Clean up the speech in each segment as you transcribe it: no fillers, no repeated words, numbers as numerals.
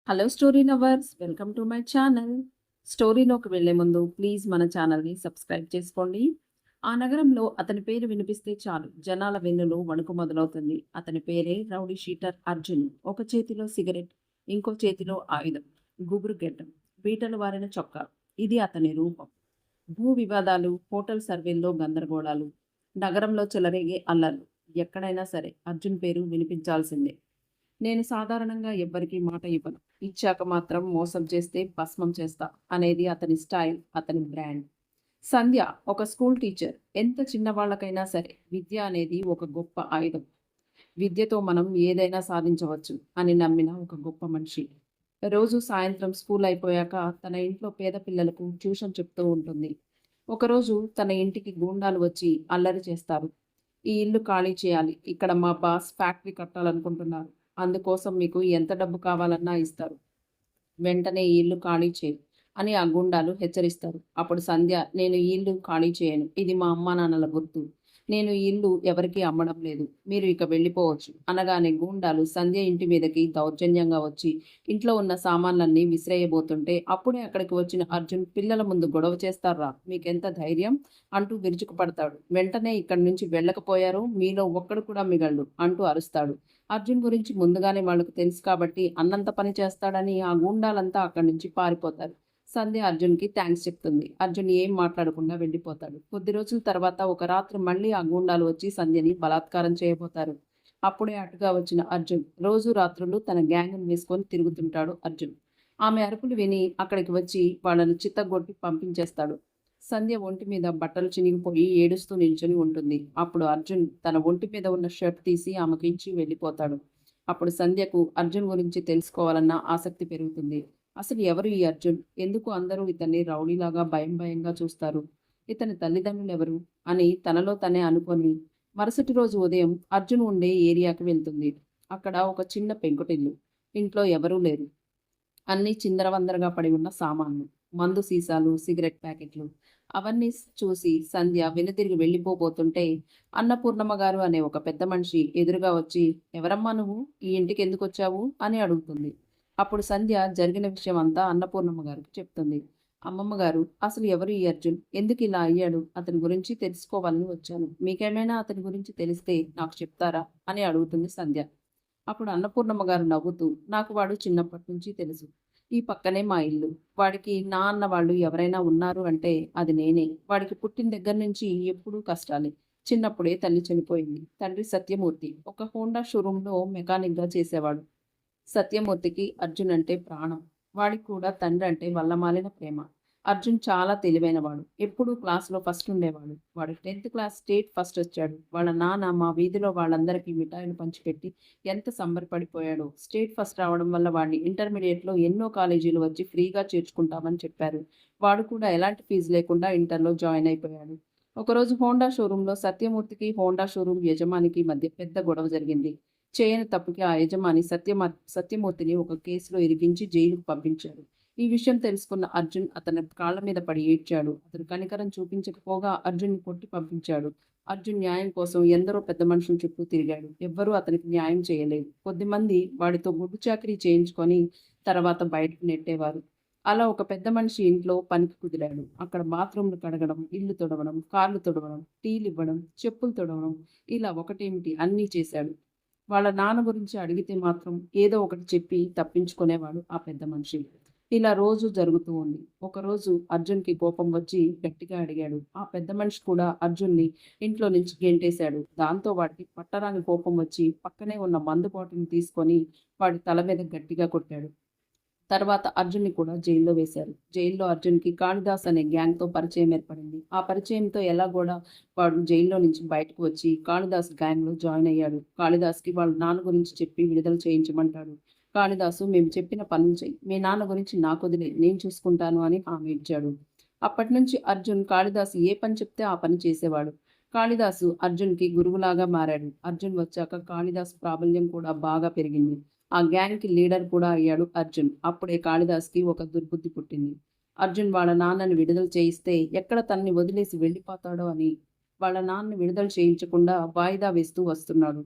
Hello story lovers, welcome to my channel. స్టోరీలోకి వెళ్లే ముందు ప్లీజ్ మన ఛానల్ని సబ్స్క్రైబ్ చేసుకోండి. ఆ నగరంలో అతని పేరు వినిపిస్తే చాలు జనాల వెన్నులో వణుకు మొదలవుతుంది. అతని పేరే రౌడీ షీటర్ అర్జున్. ఒక చేతిలో సిగరెట్, ఇంకో చేతిలో ఆయుధం, గుబురు గెడ్డం, బీటలు వారిన చొక్కా. ఇది అతని రూపం. భూ వివాదాలు, హోటల్ సర్వేల్లో గందరగోళాలు, నగరంలో చెలరేగే అల్లర్లు. ఎక్కడైనా సరే అర్జున్ పేరు వినిపించాల్సిందే. నేను సాధారణంగా ఎవ్వరికీ మాట ఇవ్వను. ఇచ్చాక మాత్రం మోసం చేస్తే భస్మం చేస్తా అనేది అతని స్టైల్, అతని బ్రాండ్. సంధ్య ఒక స్కూల్ టీచర్. ఎంత చిన్నవాళ్ళకైనా సరే విద్య అనేది ఒక గొప్ప ఆయుధం. విద్యతో మనం ఏదైనా సాధించవచ్చు అని నమ్మిన ఒక గొప్ప మనిషి. రోజు సాయంత్రం స్కూల్ అయిపోయాక తన ఇంట్లో పేద పిల్లలకు ట్యూషన్ చెప్తూ ఉంటుంది. ఒకరోజు తన ఇంటికి గూండాలు వచ్చి అల్లరి చేస్తారు. ఈ ఇల్లు ఖాళీ చేయాలి, ఇక్కడ మా బాస్ ఫ్యాక్టరీ కట్టాలనుకుంటున్నారు, అందుకోసం మీకు ఎంత డబ్బు కావాలన్నా ఇస్తారు, వెంటనే ఈ ఇల్లు ఖాళీ చేయి అని ఆ గూండాలు హెచ్చరిస్తారు. అప్పుడు సంధ్య, నేను ఈ ఇల్లు ఖాళీ చేయను, ఇది మా అమ్మా నాన్నల గుర్తు, నేను ఈ ఇల్లు ఎవరికీ అమ్మడం లేదు, మీరు ఇక వెళ్ళిపోవచ్చు అనగానే గూండాలు సంధ్య ఇంటి మీదకి దౌర్జన్యంగా వచ్చి ఇంట్లో ఉన్న సామాన్లన్నీ విసిరేయబోతుంటే అప్పుడే అక్కడికి వచ్చిన అర్జున్, పిల్లల ముందు గొడవ చేస్తారా, మీకెంత ధైర్యం అంటూ విరుచుకుపడతాడు. వెంటనే ఇక్కడి నుంచి వెళ్ళకపోయారు, మీలో ఒక్కడు కూడా మిగలడు అంటూ అరుస్తాడు. అర్జున్ గురించి ముందుగానే వాళ్ళకు తెలుసు కాబట్టి అన్నంత పని చేస్తాడని ఆ గూండాలంతా అక్కడి నుంచి పారిపోతారు. సంధ్య అర్జున్కి థ్యాంక్స్ చెప్తుంది. అర్జున్ ఏం మాట్లాడకుండా వెళ్ళిపోతాడు. కొద్ది రోజుల తర్వాత ఒక రాత్రి మళ్ళీ ఆ గూండాలు వచ్చి సంధ్యని బలాత్కారం చేయబోతారు. అప్పుడే అటుగా వచ్చిన అర్జున్, రోజు రాత్రులు తన గ్యాంగ్ను వేసుకొని తిరుగుతుంటాడు అర్జున్. ఆమె అరుపులు విని అక్కడికి వచ్చి వాళ్ళని చిత్తగొట్టి పంపించేస్తాడు. సంధ్య ఒంటి మీద బట్టలు చినిగిపోయి ఏడుస్తూ నిల్చొని ఉంటుంది. అప్పుడు అర్జున్ తన ఒంటి మీద ఉన్న షర్ట్ తీసి ఆమెకు ఇచ్చి వెళ్ళిపోతాడు. అప్పుడు సంధ్యకు అర్జున్ గురించి తెలుసుకోవాలన్న ఆసక్తి పెరుగుతుంది. అసలు ఎవరు ఈ అర్జున్? ఎందుకు అందరూ ఇతన్ని రౌడీలాగా భయం భయంగా చూస్తారు? ఇతని తల్లిదండ్రులు ఎవరు అని తనలో తనే అనుకొని మరుసటి రోజు ఉదయం అర్జున్ ఉండే ఏరియాకి వెళ్తుంది. అక్కడ ఒక చిన్న పెంకుటిల్లు. ఇంట్లో ఎవరూ లేరు. అన్నీ చిందరవందరగా పడి ఉన్న సామాన్లు, మందు సీసాలు, సిగరెట్ ప్యాకెట్లు. అవన్నీ చూసి సంధ్య వెనుతిరిగి వెళ్ళిపోబోతుంటే అన్నపూర్ణమ్మ గారు అనే ఒక పెద్ద మనిషి ఎదురుగా వచ్చి, ఎవరమ్మా నువ్వు, ఈ ఇంటికి ఎందుకు వచ్చావు అని అడుగుతుంది. అప్పుడు సంధ్య జరిగిన విషయం అంతా అన్నపూర్ణమ్మ గారికి చెప్తుంది. అమ్మమ్మ గారు, అసలు ఎవరు ఈ అర్జున్, ఎందుకు ఇలా అయ్యాడు, అతని గురించి తెలుసుకోవాలని వచ్చాను, మీకేమైనా అతని గురించి తెలిస్తే నాకు చెప్తారా అని అడుగుతుంది సంధ్య. అప్పుడు అన్నపూర్ణమ్మ గారు నవ్వుతూ, నాకు వాడు చిన్నప్పటి నుంచి తెలుసు, ఈ పక్కనే మా ఇల్లు, వాడికి నా అన్న వాళ్ళు ఎవరైనా ఉన్నారు అంటే అది నేనే, వాడికి పుట్టిన దగ్గర నుంచి ఎప్పుడూ కష్టాలే. చిన్నప్పుడే తల్లి చనిపోయింది. తండ్రి సత్యమూర్తి ఒక హోండా షోరూంలో మెకానిక్గా చేసేవాడు. సత్యమూర్తికి అర్జున్ అంటే ప్రాణం. వాడికి కూడా తండ్రి అంటే వల్లమాలిన ప్రేమ. అర్జున్ చాలా తెలివైనవాడు. ఎప్పుడూ క్లాస్లో ఫస్ట్ ఉండేవాడు. వాడు 10th క్లాస్ స్టేట్ ఫస్ట్ వచ్చాడు. వాళ్ళ నాన్న మా వీధిలో వాళ్ళందరికీ మిఠాయిలు పంచిపెట్టి ఎంత సంబరపడిపోయాడో. స్టేట్ ఫస్ట్ రావడం వల్ల వాడిని ఇంటర్మీడియట్లో ఎన్నో కాలేజీలు వచ్చి ఫ్రీగా చేర్చుకుంటామని చెప్పారు. వాడు కూడా ఎలాంటి ఫీజు లేకుండా ఇంటర్లో జాయిన్ అయిపోయాడు. ఒకరోజు హోండా షోరూంలో సత్యమూర్తికి హోండా షోరూం యజమానికి మధ్య పెద్ద గొడవ జరిగింది. చేయని తప్పుకి ఆ యజమాని సత్యమూర్తిని ఒక కేసులో ఇరికించి జైలుకు పంపించాడు. ఈ విషయం తెలుసుకున్న అర్జున్ అతని కాళ్ళ మీద పడి ఏడ్చాడు. అతను కనికరం చూపించకపోగా అర్జున్ని కొట్టి పంపించాడు. అర్జున్ న్యాయం కోసం ఎందరో పెద్ద మనుషుల చుట్టూ తిరిగాడు. ఎవ్వరూ అతనికి న్యాయం చేయలేదు. కొద్దిమంది వాడితో గుడ్డు చాకరీ చేయించుకొని తర్వాత బయటకు నెట్టేవారు. అలా ఒక పెద్ద మనిషి ఇంట్లో పనికి కుదిరాడు. అక్కడ బాత్రూమ్లు కడగడం, ఇల్లు తుడవడం, కార్లు తుడవడం, టీలు ఇవ్వడం, చెప్పులు తుడవడం, ఇలా ఒకటేమిటి అన్నీ చేశాడు. వాళ్ళ నాన్న గురించి అడిగితే మాత్రం ఏదో ఒకటి చెప్పి తప్పించుకునేవాడు ఆ పెద్ద మనిషి. ఇలా రోజు జరుగుతూ ఉంది. ఒకరోజు అర్జున్కి కోపం వచ్చి గట్టిగా అడిగాడు. ఆ పెద్ద మనిషి కూడా అర్జున్ని ఇంట్లో నుంచి గెంటేశాడు. దాంతో వాడికి పట్టరాని కోపం వచ్చి పక్కనే ఉన్న మందు బాటిల్ని తీసుకొని వాడి తల మీద గట్టిగా కొట్టాడు. తర్వాత అర్జున్ని కూడా జైల్లో వేశారు. జైల్లో అర్జున్కి కాళిదాస్ అనే గ్యాంగ్తో పరిచయం ఏర్పడింది. ఆ పరిచయంతో ఎలా కూడా వాడు జైల్లో నుంచి బయటకు వచ్చి కాళిదాస్ గ్యాంగ్లో జాయిన్ అయ్యాడు. కాళిదాస్కి వాళ్ళ నాన్న గురించి చెప్పి విడుదల చేయించమంటాడు. కాళిదాసు, మేము చెప్పిన పనులు చెయ్యి, మీ నాన్న గురించి నాకు వదిలే, నేను చూసుకుంటాను అని హామీ ఇచ్చాడు. అప్పటి నుంచి అర్జున్ కాళిదాసు ఏ పని చెప్తే ఆ పని చేసేవాడు. కాళిదాసు అర్జున్కి గురువులాగా మారాడు. అర్జున్ వచ్చాక కాళిదాస్ ప్రాబల్యం కూడా బాగా పెరిగింది. ఆ గ్యాంగ్కి లీడర్ కూడా అయ్యాడు అర్జున్. అప్పుడే కాళిదాస్కి ఒక దుర్బుద్ధి పుట్టింది. అర్జున్ వాళ్ళ నాన్నని విడుదల చేయిస్తే ఎక్కడ తనని వదిలేసి వెళ్ళిపోతాడో అని వాళ్ళ నాన్నని విడుదల చేయించకుండా వాయిదా వేస్తూ వస్తున్నాడు.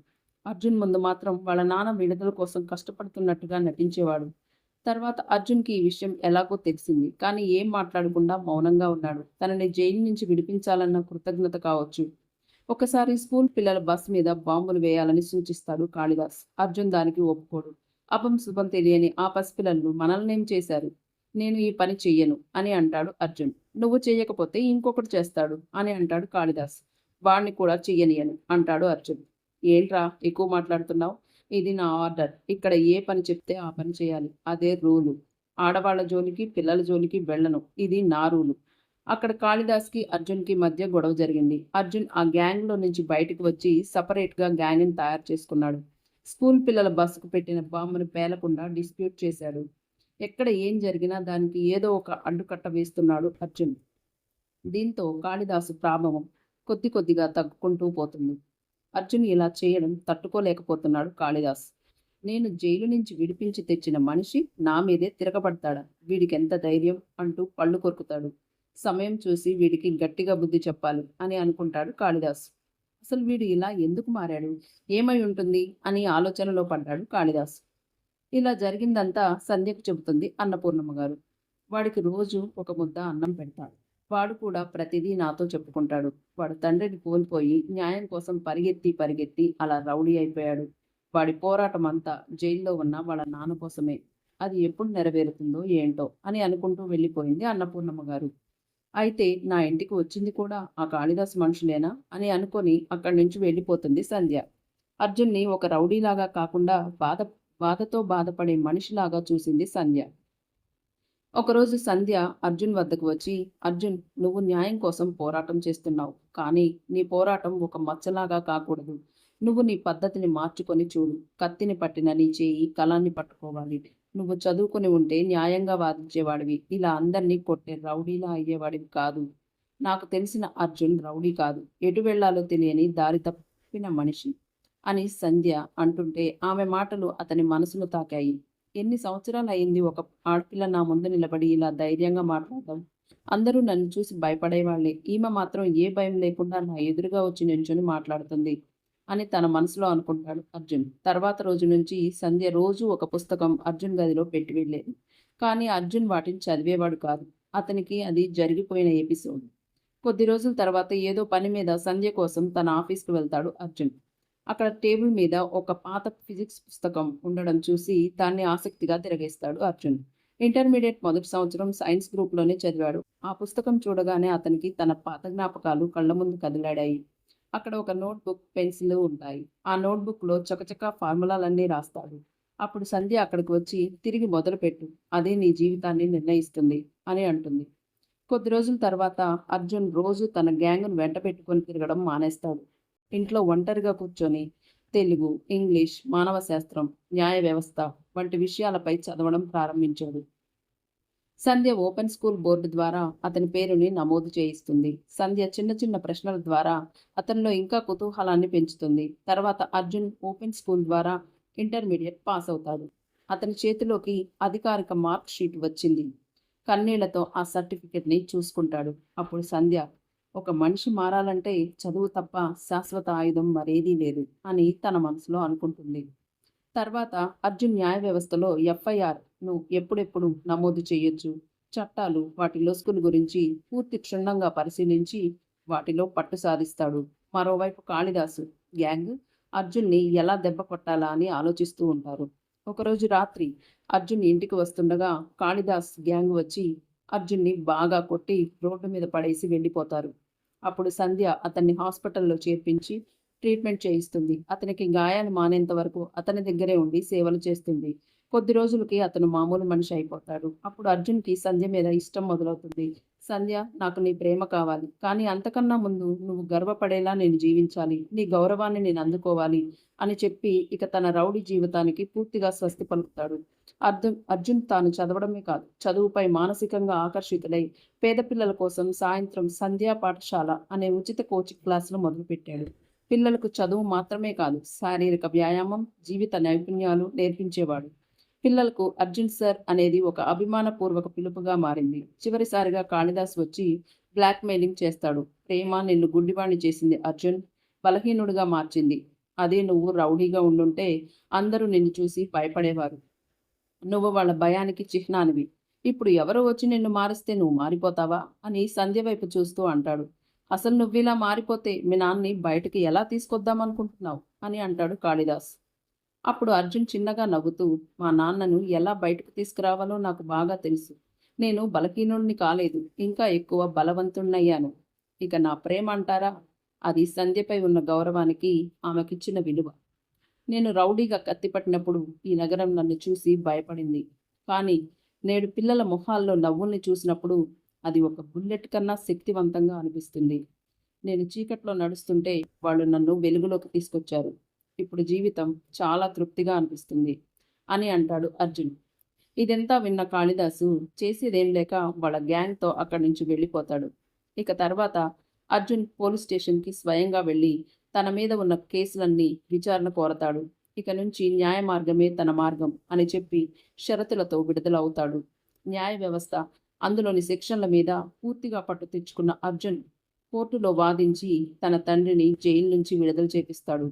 అర్జున్ ముందు మాత్రం వాళ్ళ నాన్న విడుదల కోసం కష్టపడుతున్నట్టుగా నటించేవాడు. తర్వాత అర్జున్‌కి ఈ విషయం ఎలాగో తెలిసింది. కానీ ఏం మాట్లాడకుండా మౌనంగా ఉన్నాడు. తనని జైలు నుంచి విడిపించాలన్న కృతజ్ఞత కావచ్చు. ఒకసారి స్కూల్ పిల్లల బస్ మీద బాంబులు వేయాలని సూచిస్తాడు కాళిదాస్. అర్జున్ దానికి ఒప్పుకోడు. అపం శుభం తెలియని ఆ పసిపిల్లలు మనల్నేం చేశారు? నేను ఈ పని చెయ్యను అని అంటాడు అర్జున్. నువ్వు చెయ్యకపోతే ఇంకొకడు చేస్తాడు అని అంటాడు కాళిదాస్. వాణ్ణి కూడా చెయ్యనియను అంటాడు అర్జున్. ఏంట్రా ఎక్కువ మాట్లాడుతున్నావు? ఇది నా ఆర్డర్. ఇక్కడ ఏ పని చెప్తే ఆ పని చేయాలి. అదే రూలు. ఆడవాళ్ళ జోలికి, పిల్లల జోలికి వెళ్ళను. ఇది నా రూలు. అక్కడ కాళిదాస్‌కి, అర్జున్‌కి మధ్య గొడవ జరిగింది. అర్జున్ ఆ గ్యాంగ్‌లో నుంచి బయటకు వచ్చి సెపరేట్‌గా గ్యాంగ్‌ని తయారు చేసుకున్నాడు. స్కూల్ పిల్లల బస్సుకు పెట్టిన బాంబును పేలకుండా డిస్ప్యూట్ చేశాడు. ఎక్కడ ఏం జరిగినా దానికి ఏదో ఒక అడ్డుకట్ట వేస్తున్నాడు అర్జున్. దీంతో కాళిదాసు ప్రాభవం కొద్ది కొద్దిగా తగ్గుకుంటూ పోతుంది. అర్జున్ ఇలా చేయడం తట్టుకోలేకపోతున్నాడు కాళిదాస్. నేను జైలు నుంచి విడిపించి తెచ్చిన మనిషి నా మీదే తిరగబడతాడా? వీడికెంత ధైర్యం అంటూ పళ్ళు కొరుకుతాడు. సమయం చూసి వీడికి గట్టిగా బుద్ధి చెప్పాలి అని అనుకుంటాడు కాళిదాస్. అసలు వీడు ఇలా ఎందుకు మారాడు? ఏమై ఉంటుంది అని ఆలోచనలో పడ్డాడు కాళిదాస్. ఇలా జరిగిందంతా సంధ్యకు చెబుతుంది అన్నపూర్ణమ్మ గారు. వాడికి రోజు ఒక ముద్ద అన్నం పెడతాడు. వాడు కూడా ప్రతిదీ నాతో చెప్పుకుంటాడు. వాడు తండ్రిని కోల్పోయి న్యాయం కోసం పరిగెత్తి పరిగెత్తి అలా రౌడీ అయిపోయాడు. వాడి పోరాటం అంతా జైల్లో ఉన్న వాళ్ళ నాన్న కోసమే. అది ఎప్పుడు నెరవేరుతుందో ఏంటో అని అనుకుంటూ వెళ్ళిపోయింది అన్నపూర్ణమ్మ గారు. అయితే నా ఇంటికి వచ్చింది కూడా ఆ కాళిదాస్ మనుషులేనా అని అనుకొని అక్కడి నుంచి వెళ్ళిపోతుంది సంధ్య. అర్జున్ని ఒక రౌడీలాగా కాకుండా బాధతో బాధపడే మనిషిలాగా చూసింది సంధ్య. ఒకరోజు సంధ్య అర్జున్ వద్దకు వచ్చి, అర్జున్, నువ్వు న్యాయం కోసం పోరాటం చేస్తున్నావు. కానీ నీ పోరాటం ఒక మచ్చలాగా కాకూడదు. నువ్వు నీ పద్ధతిని మార్చుకొని చూడు. కత్తిని పట్టిన నీ చేయి కలాన్ని పట్టుకోవాలి. నువ్వు చదువుకొని ఉంటే న్యాయంగా వాదించేవాడివి. ఇలా అందరినీ కొట్టే రౌడీలా అయ్యేవాడివి కాదు. నాకు తెలిసిన అర్జున్ రౌడీ కాదు. ఎటు వెళ్లాలో తెలియని దారి తప్పిన మనిషి అని సంధ్య అంటుంటే ఆమె మాటలు అతని మనసును తాకాయి. ఎన్ని సంవత్సరాలయింది ఒక ఆడపిల్ల నా ముందు నిలబడి ఇలా ధైర్యంగా మాట్లాడడం. అందరూ నన్ను చూసి భయపడేవాళ్లే. ఈమె మాత్రం ఏ భయం లేకుండా నా ఎదురుగా వచ్చి నిల్చొని మాట్లాడుతుంది అని తన మనసులో అనుకుంటాడు అర్జున్. తర్వాత రోజు నుంచి సంధ్య రోజు ఒక పుస్తకం అర్జున్ గదిలో పెట్టి వెళ్ళేది. కానీ అర్జున్ వాటిని చదివేవాడు కాదు. అతనికి అది జరిగిపోయిన ఎపిసోడ్. కొద్ది రోజుల తర్వాత ఏదో పని మీద సంధ్య కోసం తన ఆఫీస్‌కి వెళ్తాడు అర్జున్. అక్కడ టేబుల్ మీద ఒక పాత ఫిజిక్స్ పుస్తకం ఉండడం చూసి దాన్ని ఆసక్తిగా తిరగేస్తాడు అర్జున్. ఇంటర్మీడియట్ మొదటి సంవత్సరం సైన్స్ గ్రూప్‌లోనే చదివాడు. ఆ పుస్తకం చూడగానే అతనికి తన పాత జ్ఞాపకాలు కళ్ళ ముందు కదిలాడాయి. అక్కడ ఒక నోట్‌బుక్, పెన్సిల్ ఉంటాయి. ఆ నోట్‌బుక్‌లో చకచకా ఫార్ములాలన్నీ రాస్తాడు. అప్పుడు సంధ్య అక్కడికి వచ్చి తిరిగి మొదలుపెట్టు. అదే నీ జీవితాన్ని నిర్ణయిస్తుంది అని అంటుంది. కొద్ది రోజుల తర్వాత అర్జున్ రోజు తన గ్యాంగ్‌ను వెంటబెట్టుకొని తిరగడం మానేస్తాడు. ఇంట్లో ఒంటరిగా కూర్చొని తెలుగు, ఇంగ్లీష్, మానవ శాస్త్రం, న్యాయ వ్యవస్థ వంటి విషయాలపై చదవడం ప్రారంభించాడు. సంధ్య ఓపెన్ స్కూల్ బోర్డు ద్వారా అతని పేరుని నమోదు చేయిస్తుంది. సంధ్య చిన్న చిన్న ప్రశ్నల ద్వారా అతనిలో ఇంకా కుతూహలాన్ని పెంచుతుంది. తర్వాత అర్జున్ ఓపెన్ స్కూల్ ద్వారా ఇంటర్మీడియట్ పాస్ అవుతాడు. అతని చేతిలోకి అధికారిక మార్క్ షీట్ వచ్చింది. కన్నీళ్లతో ఆ సర్టిఫికెట్ని చూసుకుంటాడు. అప్పుడు సంధ్య, ఒక మనిషి మారాలంటే చదువు తప్ప శాశ్వత ఆయుధం మరేదీ లేదు అని తన మనసులో అనుకుంటుంది. తర్వాత అర్జున్ న్యాయ వ్యవస్థలో ఎఫ్ఐఆర్ను ఎప్పుడెప్పుడు నమోదు చేయొచ్చు, చట్టాలు, వాటి లొసుగుల గురించి పూర్తి క్షుణ్ణంగా పరిశీలించి వాటిలో పట్టు సాధిస్తాడు. మరోవైపు కాళిదాసు గ్యాంగ్ అర్జున్ని ఎలా దెబ్బ కొట్టాలా అని ఆలోచిస్తూ ఉంటారు. ఒకరోజు రాత్రి అర్జున్ ఇంటికి వస్తుండగా కాళిదాస్ గ్యాంగ్ వచ్చి అర్జున్ని బాగా కొట్టి రోడ్డు మీద పడేసి వెళ్ళిపోతారు. అప్పుడు సంధ్య అతన్ని హాస్పిటల్లో చేర్పించి ట్రీట్మెంట్ చేయిస్తుంది. అతనికి గాయాలు మానేంత వరకు అతని దగ్గరే ఉండి సేవలు చేస్తుంది. కొద్ది రోజులకి అతను మామూలు మనిషి అయిపోతాడు. అప్పుడు అర్జున్‌కి సంధ్య మీద ఇష్టం మొదలవుతుంది. సంధ్య, నాకు నీ ప్రేమ కావాలి. కానీ అంతకన్నా ముందు నువ్వు గర్వపడేలా నేను జీవించాలి. నీ గౌరవాన్ని నేను అందుకోవాలి అని చెప్పి ఇక తన రౌడీ జీవితానికి పూర్తిగా స్వస్తి పలుకుతాడు. అర్జున్ తాను చదవడమే కాదు, చదువుపై మానసికంగా ఆకర్షితుడై పేద పిల్లల కోసం సాయంత్రం సంధ్యా పాఠశాల అనే ఉచిత కోచింగ్ క్లాసులు మొదలుపెట్టాడు. పిల్లలకు చదువు మాత్రమే కాదు, శారీరక వ్యాయామం, జీవిత నైపుణ్యాలు నేర్పించేవాడు. పిల్లలకు అర్జున్ సార్ అనేది ఒక అభిమానపూర్వక పిలుపుగా మారింది. చివరిసారిగా కాళిదాస్ వచ్చి బ్లాక్ మెయిలింగ్ చేస్తాడు. ప్రేమ నిన్ను గుడ్డివాణ్ణి చేసింది అర్జున్, బలహీనుడిగా మార్చింది. అదే నువ్వు రౌడీగా ఉండుంటే అందరూ నిన్ను చూసి భయపడేవారు. నువ్వు వాళ్ళ భయానికి చిహ్నానివి. ఇప్పుడు ఎవరో వచ్చి నిన్ను మారిస్తే నువ్వు మారిపోతావా అని సంధ్య వైపు చూస్తూ అంటాడు. అసలు నువ్విలా మారిపోతే మీ నాన్నని బయటకి ఎలా తీసుకొద్దామనుకుంటున్నావు అని అంటాడు కాళిదాస్. అప్పుడు అర్జున్ చిన్నగా నవ్వుతూ, మా నాన్నను ఎలా బయటకు తీసుకురావాలో నాకు బాగా తెలుసు. నేను బలహీనుణ్ణి కాలేదు, ఇంకా ఎక్కువ బలవంతుణ్ణయ్యాను. ఇక నా ప్రేమ అంటారా, అది సంధ్యపై ఉన్న గౌరవానికి ఆమెకిచ్చిన విలువ. నేను రౌడీగా కత్తిపట్టినప్పుడు ఈ నగరం నన్ను చూసి భయపడింది. కానీ నేడు పిల్లల మొహాల్లో నవ్వుల్ని చూసినప్పుడు అది ఒక బుల్లెట్ కన్నా శక్తివంతంగా అనిపిస్తుంది. నేను చీకట్లో నడుస్తుంటే వాళ్ళు నన్ను వెలుగులోకి తీసుకొచ్చారు. ఇప్పుడు జీవితం చాలా తృప్తిగా అనిపిస్తుంది అని అంటాడు అర్జున్. ఇదంతా విన్న కాళిదాసు చేసేదేం లేక వాళ్ళ గ్యాంగ్తో అక్కడి నుంచి వెళ్ళిపోతాడు. ఇక తర్వాత అర్జున్ పోలీస్ స్టేషన్కి స్వయంగా వెళ్ళి తన మీద ఉన్న కేసులన్నీ విచారణ కోరతాడు. ఇక నుంచి న్యాయ మార్గమే తన మార్గం అని చెప్పి షరతులతో విడుదల అవుతాడు. న్యాయ వ్యవస్థ అందులోని సెక్షన్ల మీద పూర్తిగా పట్టు తెచ్చుకున్న అర్జున్ కోర్టులో వాదించి తన తండ్రిని జైలు నుంచి విడుదల చేపిస్తాడు.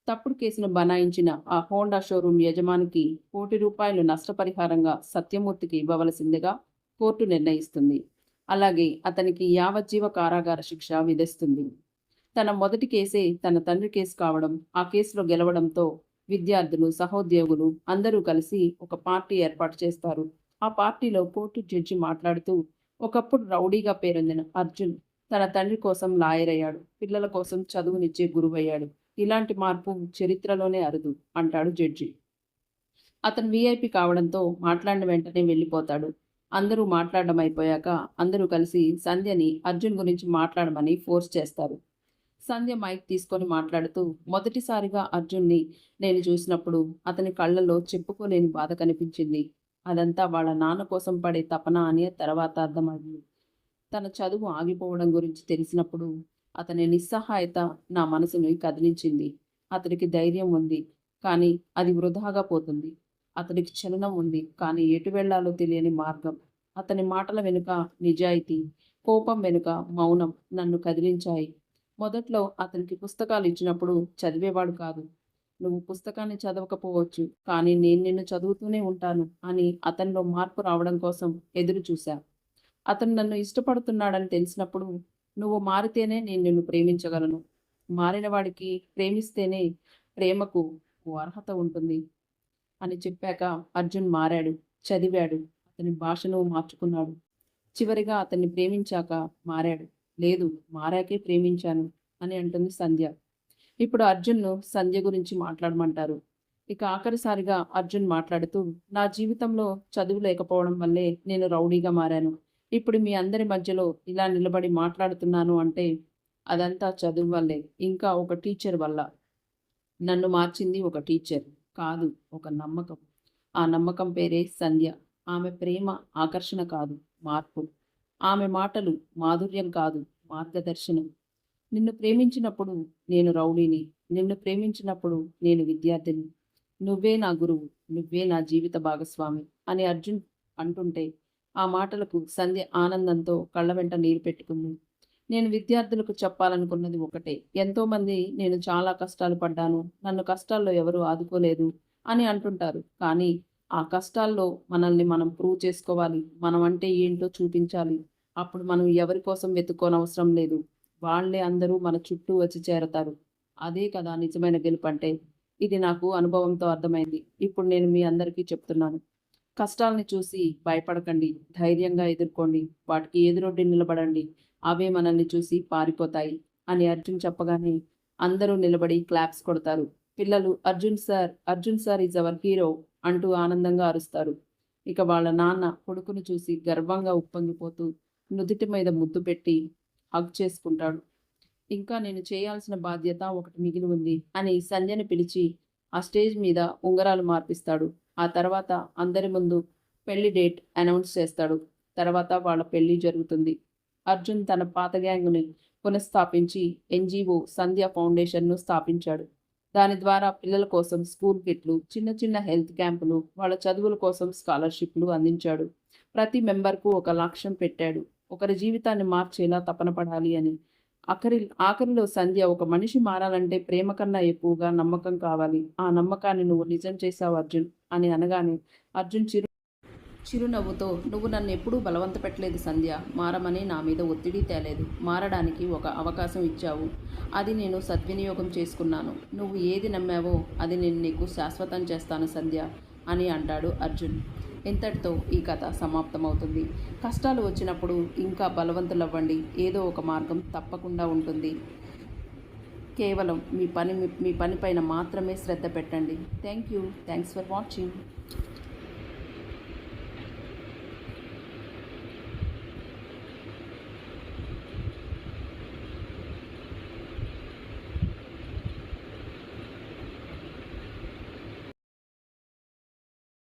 తప్పుడు కేసును బనాయించిన ఆ హోండా షోరూం యజమానికి ₹1,00,00,000 నష్టపరిహారంగా సత్యమూర్తికి ఇవ్వవలసిందిగా కోర్టు నిర్ణయిస్తుంది. అలాగే అతనికి యావజ్జీవ కారాగార శిక్ష విధిస్తుంది. తన మొదటి కేసే తన తండ్రి కేసు కావడం, ఆ కేసులో గెలవడంతో విద్యార్థులు, సహోద్యోగులు అందరూ కలిసి ఒక పార్టీ ఏర్పాటు చేస్తారు. ఆ పార్టీలో కోర్టు జడ్జి మాట్లాడుతూ, ఒకప్పుడు రౌడీగా పేరొందిన అర్జున్ తన తండ్రి కోసం లాయర్ అయ్యాడు, పిల్లల కోసం చదువునిచ్చే గురువయ్యాడు. ఇలాంటి మార్పు చరిత్రలోనే అరుదు అంటాడు జడ్జి. అతను వీఐపీ కావడంతో మాట్లాడిన వెంటనే వెళ్ళిపోతాడు. అందరూ మాట్లాడడం అయిపోయాక అందరూ కలిసి సంధ్యని అర్జున్ గురించి మాట్లాడమని ఫోర్స్ చేస్తారు. సంధ్య మైక్ తీసుకొని మాట్లాడుతూ, మొదటిసారిగా అర్జున్ని నేను చూసినప్పుడు అతని కళ్ళల్లో చెప్పుకోలేని బాధ కనిపించింది. అదంతా వాళ్ళ నాన్న కోసం పడే తపన అని తర్వాత అర్థమైంది. తన చదువు ఆగిపోవడం గురించి తెలిసినప్పుడు అతని నిస్సహాయత నా మనసుని కదిలించింది. అతడికి ధైర్యం ఉంది, కానీ అది వృధాగా పోతుంది. అతడికి చలనం ఉంది, కానీ ఎటు వెళ్లాలో తెలియని మార్గం. అతని మాటల వెనుక నిజాయితీ, కోపం వెనుక మౌనం నన్ను కదిలించాయి. మొదట్లో అతనికి పుస్తకాలు ఇచ్చినప్పుడు చదివేవాడు కాదు. నువ్వు పుస్తకాన్ని చదవకపోవచ్చు, కానీ నేను నిన్ను చదువుతూనే ఉంటాను అని అతనిలో మార్పు రావడం కోసం ఎదురు చూశా. అతను నన్ను ఇష్టపడుతున్నాడని తెలిసినప్పుడు, నువ్వు మారితేనే నేను నిన్ను ప్రేమించగలను. మారిన వాడికి ప్రేమిస్తేనే ప్రేమకు ఓ అర్హత ఉంటుంది అని చెప్పాక అర్జున్ మారాడు, చదివాడు, అతని భాషను మార్చుకున్నాడు. చివరిగా అతన్ని ప్రేమించాక మారాడు. లేదు, మారాకే ప్రేమించాను అని అంటుంది సంధ్య. ఇప్పుడు అర్జున్ను సంధ్య గురించి మాట్లాడమంటారు. ఇక ఆఖరిసారిగా అర్జున్ మాట్లాడుతూ, నా జీవితంలో చదువు లేకపోవడం వల్లే నేను రౌడీగా మారాను. ఇప్పుడు మీ అందరి మధ్యలో ఇలా నిలబడి మాట్లాడుతున్నాను అంటే అదంతా చదువు వల్లే, ఇంకా ఒక టీచర్ వల్ల. నన్ను మార్చింది ఒక టీచర్ కాదు, ఒక నమ్మకం. ఆ నమ్మకం పేరే సంధ్య. ఆమె ప్రేమ ఆకర్షణ కాదు, మార్పు. ఆమె మాటలు మాధుర్యం కాదు, మార్గదర్శనం. నిన్ను ప్రేమించినప్పుడు నేను రౌడీని, నిన్ను ప్రేమించినప్పుడు నేను విద్యార్థిని. నువ్వే నా గురువు, నువ్వే నా జీవిత భాగస్వామి అని అర్జున్ అంటుంటే ఆ మాటలకు సంధ్య ఆనందంతో కళ్ళ వెంట నీరు పెట్టుకుంది. నేను విద్యార్థులకు చెప్పాలనుకున్నది ఒకటే. ఎంతోమంది నేను చాలా కష్టాలు పడ్డాను, నన్ను కష్టాల్లో ఎవరు ఆదుకోలేదు అని అంటుంటారు. కానీ ఆ కష్టాల్లో మనల్ని మనం ప్రూవ్ చేసుకోవాలి, మనం అంటే ఏంటో చూపించాలి. అప్పుడు మనం ఎవరి కోసం వెతుక్కోనవసరం లేదు. వాళ్ళే అందరూ మన చుట్టూ వచ్చి చేరతారు. అదే కదా నిజమైన గెలుపు అంటే. ఇది నాకు అనుభవంతో అర్థమైంది. ఇప్పుడు నేను మీ అందరికీ చెప్తున్నాను. కష్టాల్ని చూసి భయపడకండి, ధైర్యంగా ఎదుర్కోండి, వాటికి ఎదురొడ్డి నిలబడండి. అవే మనల్ని చూసి పారిపోతాయి అని అర్జున్ చెప్పగానే అందరూ నిలబడి క్లాప్స్ కొడతారు. పిల్లలు Arjun sir is our hero అంటూ ఆనందంగా అరుస్తారు. ఇక వాళ్ళ నాన్న కొడుకును చూసి గర్వంగా ఉప్పొంగిపోతూ నుదిటి మీద ముద్దు పెట్టి హగ్ చేసుకుంటాడు. ఇంకా నేను చేయాల్సిన బాధ్యత ఒకటి మిగిలి ఉంది అని సంధ్యని పిలిచి ఆ స్టేజ్ మీద ఉంగరాలు మార్పిస్తాడు. ఆ తర్వాత అందరి ముందు పెళ్లి డేట్ అనౌన్స్ చేస్తాడు. తర్వాత వాళ్ళ పెళ్లి జరుగుతుంది. అర్జున్ తన పాత గ్యాంగ్ని పునఃస్థాపించి ఎన్జిఓ సంధ్య ఫౌండేషన్ను స్థాపించాడు. దాని ద్వారా పిల్లల కోసం స్కూల్ కిట్లు, చిన్న చిన్న హెల్త్ క్యాంపులు, వాళ్ళ చదువుల కోసం స్కాలర్షిప్లు అందించాడు. ప్రతి మెంబర్కు ఒక లక్ష్యం పెట్టాడు, ఒకరి జీవితాన్ని మార్చేలా తపన పడాలి అని. ఆఖరిలో సంధ్య, ఒక మనిషి మారాలంటే ప్రేమ కన్నా ఎక్కువగా నమ్మకం కావాలి. ఆ నమ్మకాన్ని నువ్వు నిజం చేశావు అర్జున్ అని అనగానే అర్జున్ చిరునవ్వుతో, నువ్వు నన్ను ఎప్పుడూ బలవంత పెట్టలేదు సంధ్య. మారమని నా మీద ఒత్తిడి తేలేదు. మారడానికి ఒక అవకాశం ఇచ్చావు. అది నేను సద్వినియోగం చేసుకున్నాను. నువ్వు ఏది నమ్మావో అది నేను నీకు శాశ్వతం చేస్తాను సంధ్య అని అంటాడు అర్జున్. ఇంతటితో ఈ కథ సమాప్తమవుతుంది. కష్టాలు వచ్చినప్పుడు ఇంకా బలవంతులవ్వండి. ఏదో ఒక మార్గం తప్పకుండా ఉంటుంది. కేవలం మీ పనిపైన మాత్రమే శ్రద్ధ పెట్టండి. Thanks for watching.